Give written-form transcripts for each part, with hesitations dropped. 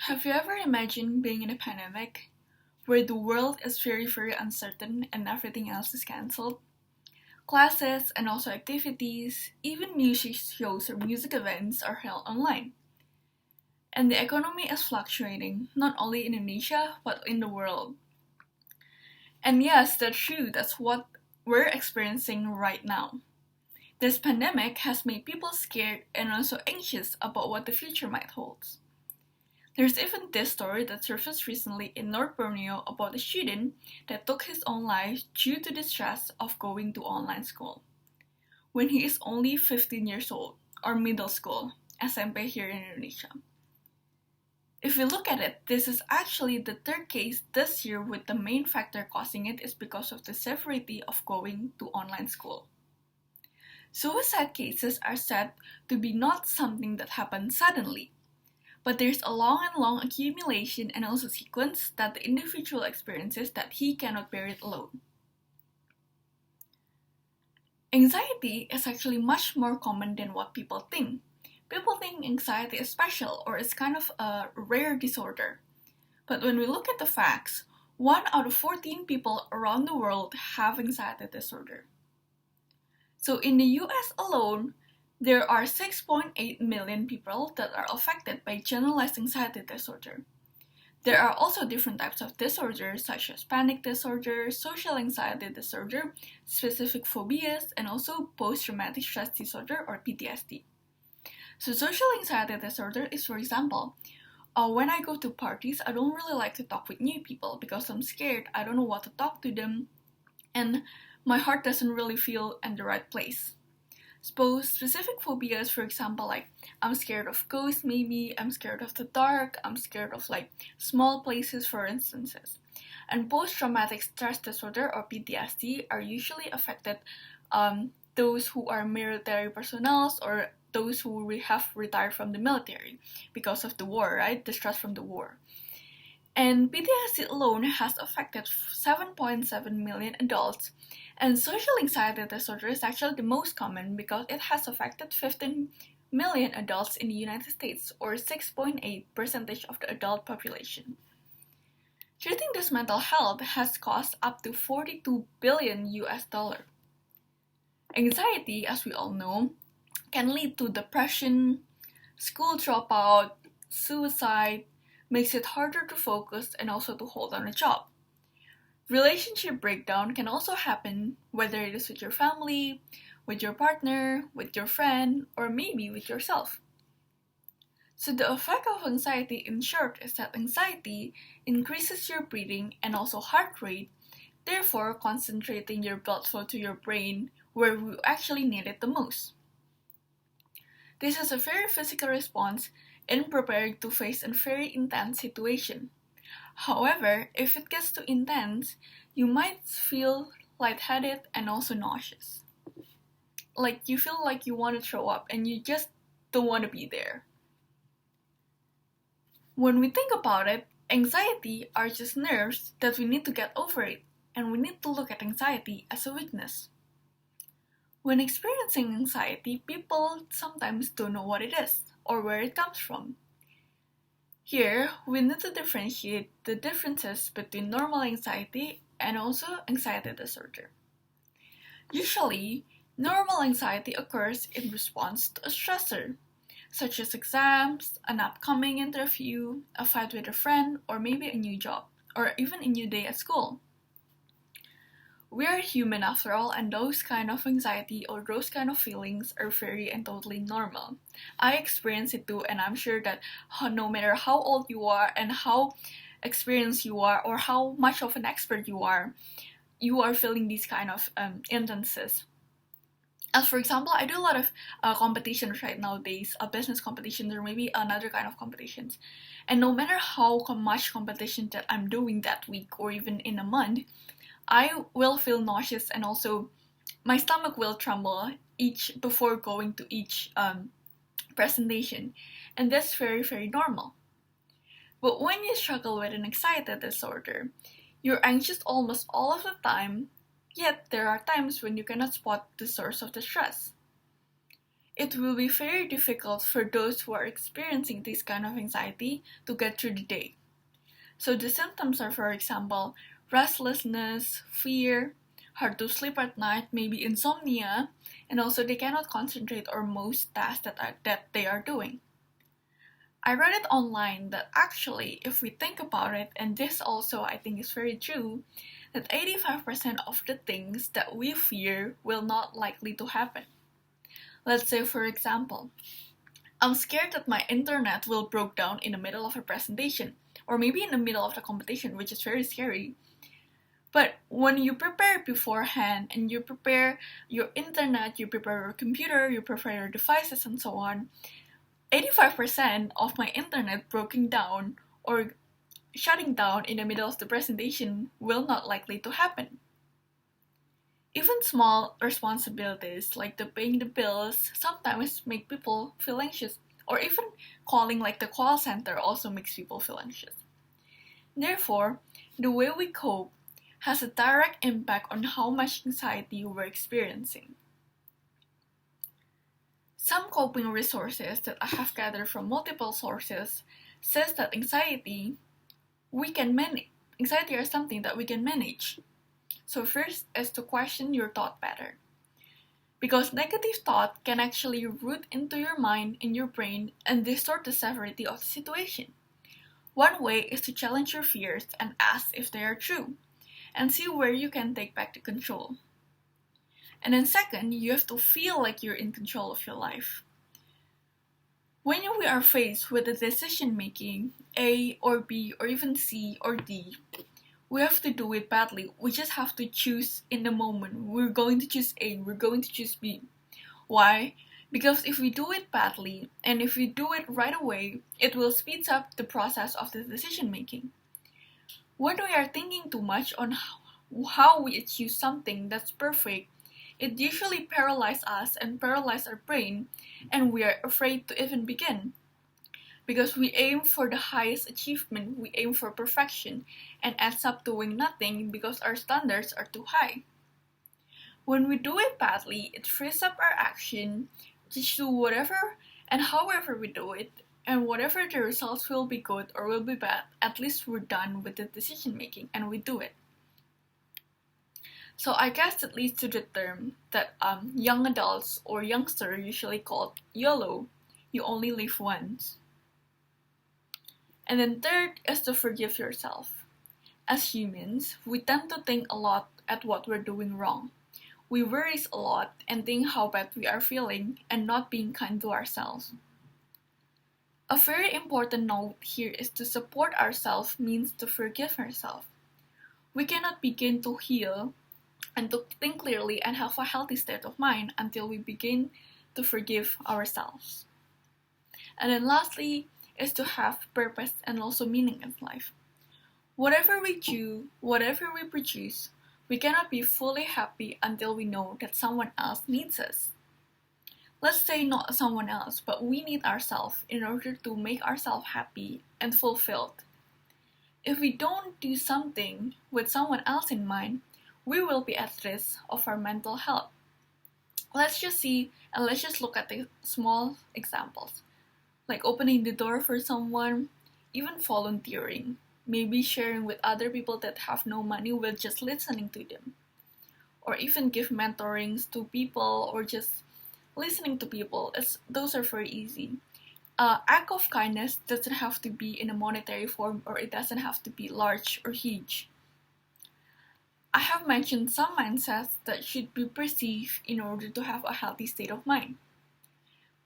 Have you ever imagined being in a pandemic where the world is very, very uncertain and everything else is cancelled? Classes and also activities, even music shows or music events are held online. And the economy is fluctuating, not only in Indonesia, but in the world. And yes, that's true, that's what we're experiencing right now. This pandemic has made people scared and also anxious about what the future might hold. There's even this story that surfaced recently in North Borneo about a student that took his own life due to the stress of going to online school. When he is only 15 years old, or middle school, SMP here in Indonesia. If we look at it, this is actually the third case this year with the main factor causing it is because of the severity of going to online school. Suicide cases are said to be not something that happens suddenly, but there's a long accumulation and also sequence that the individual experiences that he cannot bear it alone. Anxiety is actually much more common than what people think. People think anxiety is special or is kind of a rare disorder. But when we look at the facts, 1 out of 14 people around the world have anxiety disorder. So in the US alone, there are 6.8 million people that are affected by generalized anxiety disorder. There are also different types of disorders such as panic disorder, social anxiety disorder, specific phobias, and also post-traumatic stress disorder or PTSD. So social anxiety disorder is, for example, when I go to parties, I don't really like to talk with new people because I'm scared, I don't know what to talk to them, and my heart doesn't really feel in the right place. Suppose specific phobias, for example, like I'm scared of ghosts, maybe I'm scared of the dark, I'm scared of like small places, for instances. And post-traumatic stress disorder or PTSD are usually affected those who are military personnel or those who have retired from the military because of the war, right? The stress from the war. And PTSD alone has affected 7.7 million adults, and social anxiety disorder is actually the most common because it has affected 15 million adults in the United States, or 6.8% of the adult population. Treating this mental health has cost up to 42 billion US dollar. Anxiety, as we all know, can lead to depression, school dropout, suicide, makes it harder to focus and also to hold on a job. Relationship breakdown can also happen, whether it is with your family, with your partner, with your friend, or maybe with yourself. So the effect of anxiety in short is that anxiety increases your breathing and also heart rate, therefore concentrating your blood flow to your brain where you actually need it the most. This is a very physical response in preparing to face a very intense situation. However, if it gets too intense, you might feel lightheaded and also nauseous. Like you feel like you want to throw up and you just don't want to be there. When we think about it, anxiety are just nerves that we need to get over it, and we need to look at anxiety as a weakness. When experiencing anxiety, people sometimes don't know what it is or where it comes from. Here, we need to differentiate the differences between normal anxiety and also anxiety disorder. Usually, normal anxiety occurs in response to a stressor, such as exams, an upcoming interview, a fight with a friend, or maybe a new job, or even a new day at school. We are human after all, and those kind of anxiety or those kind of feelings are very and totally normal. I experience it too, and I'm sure that no matter how old you are and how experienced you are or how much of an expert you are feeling these kind of instances. As for example, I do a lot of competitions right nowadays, business competitions or maybe another kind of competitions. And no matter how much competition that I'm doing that week or even in a month, I will feel nauseous and also my stomach will tremble before going to each presentation, and that's very, very normal. But when you struggle with an anxiety disorder, you're anxious almost all of the time, yet there are times when you cannot spot the source of the stress. It will be very difficult for those who are experiencing this kind of anxiety to get through the day. So the symptoms are, for example, restlessness, fear, hard to sleep at night, maybe insomnia, and also they cannot concentrate on most tasks that they are doing. I read it online that actually, if we think about it, and this also I think is very true, that 85% of the things that we fear will not likely to happen. Let's say, for example, I'm scared that my internet will break down in the middle of a presentation, or maybe in the middle of the competition, which is very scary. But when you prepare beforehand and you prepare your internet, you prepare your computer, you prepare your devices and so on, 85% of my internet breaking down or shutting down in the middle of the presentation will not likely to happen. Even small responsibilities like the paying the bills sometimes make people feel anxious, or even calling like the call center also makes people feel anxious. Therefore, the way we cope has a direct impact on how much anxiety we're experiencing. Some coping resources that I have gathered from multiple sources says that anxiety is something that we can manage. So first is to question your thought pattern. Because negative thought can actually root into your mind and your brain and distort the severity of the situation. One way is to challenge your fears and ask if they are true, and see where you can take back the control. And then second, you have to feel like you're in control of your life. When we are faced with a decision making, A or B or even C or D, we have to do it badly. We just have to choose in the moment. We're going to choose A, we're going to choose B. Why? Because if we do it badly, and if we do it right away, it will speed up the process of the decision making. When we are thinking too much on how we achieve something that's perfect, it usually paralyzes us and paralyzes our brain, and we are afraid to even begin. Because we aim for the highest achievement, we aim for perfection, and ends up doing nothing because our standards are too high. When we do it badly, it frees up our action to do whatever and however we do it, and whatever the results will be good or will be bad, at least we're done with the decision making and we do it. So I guess that leads to the term that young adults or youngsters usually call YOLO, you only live once. And then third is to forgive yourself. As humans, we tend to think a lot at what we're doing wrong. We worry a lot and think how bad we are feeling and not being kind to ourselves. A very important note here is to support ourselves means to forgive ourselves. We cannot begin to heal and to think clearly and have a healthy state of mind until we begin to forgive ourselves. And then lastly is to have purpose and also meaning in life. Whatever we do, whatever we produce, we cannot be fully happy until we know that someone else needs us. Let's say not someone else, but we need ourselves in order to make ourselves happy and fulfilled. If we don't do something with someone else in mind, we will be at risk of our mental health. Let's just look at the small examples, like opening the door for someone, even volunteering, maybe sharing with other people that have no money with just listening to them, or even give mentorings to people or just listening to people. Those are very easy. Act of kindness doesn't have to be in a monetary form, or it doesn't have to be large or huge. I have mentioned some mindsets that should be perceived in order to have a healthy state of mind.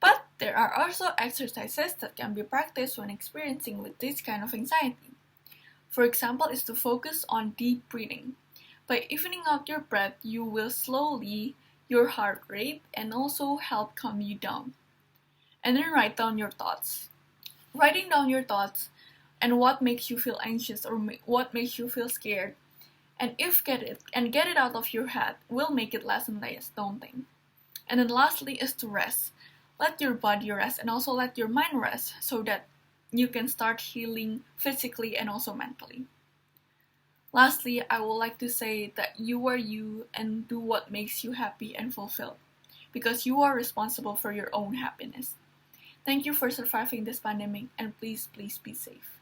But there are also exercises that can be practiced when experiencing with this kind of anxiety. For example, is to focus on deep breathing. By evening out your breath, you will slowly your heart rate and also help calm you down. And then write down your thoughts. Writing down your thoughts and what makes you feel anxious or what makes you feel scared, and get it out of your head will make it less and less daunting. And then lastly is to rest. Let your body rest and also let your mind rest so that you can start healing physically and also mentally. Lastly, I would like to say that you are you and do what makes you happy and fulfilled. because you are responsible for your own happiness. Thank you for surviving this pandemic, and please, please be safe.